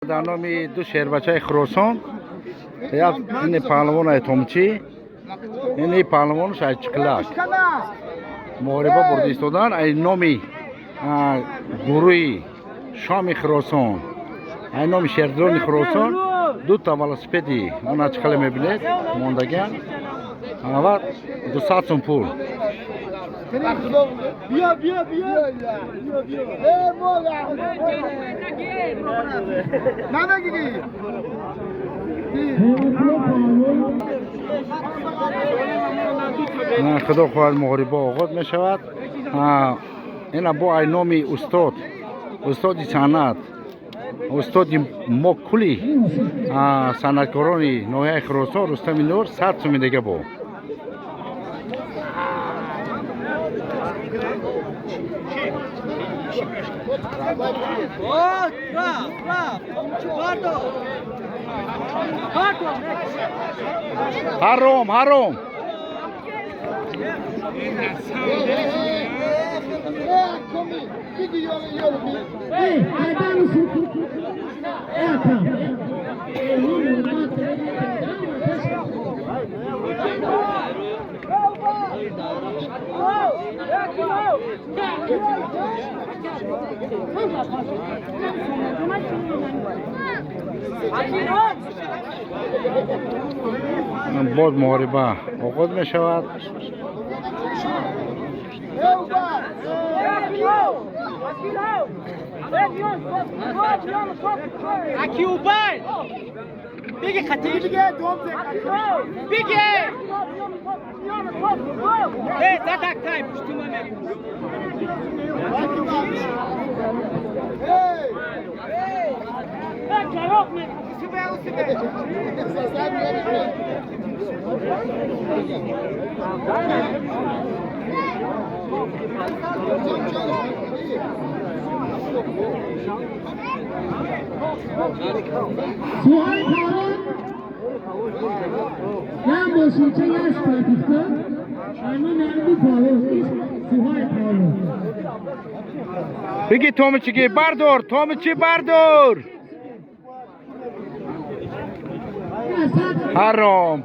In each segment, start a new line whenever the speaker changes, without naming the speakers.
در نام دو شیربچه خراسان این پهلوان تومچی این پهلوان شایچکلاک مغربا برده ایستادن این نامی گروهی شام خراسان این نام شیردران خراسان دو تا ولسپدی اون چکله میبینید موندگان و 200 سوم پول
بیا بیا بیا
خدا خواهد مغربا آغاز می شود این با اینامی استاد صنعت استاد ما کلی صنعتکاران ناحیه خراسان رستم نور 100 سوم دیگه با حرام باز محاربه آغاز می شود
اکی اوبای بگی خطیر بگی زدک تای پشتی من
Suhal Kağan ya boşunca yaş pratikte ama mermi pahalı Suhal Kağan
بگی تومچی بردار تومچی بردار حرام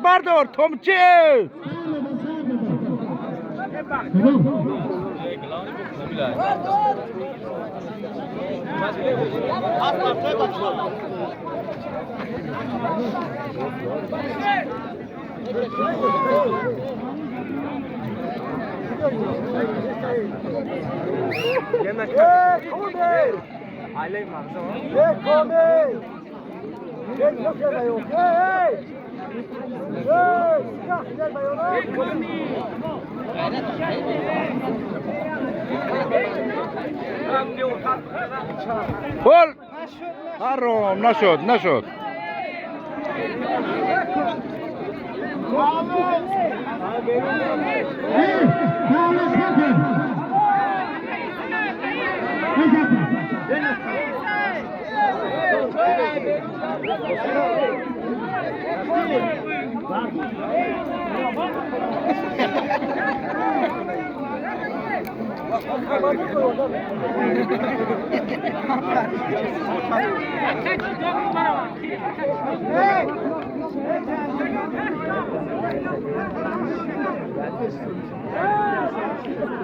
بردار تومچی بول حرام نشد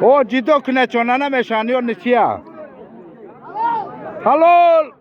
O ciddo kneçonana meşanıyor niçiya. Halol.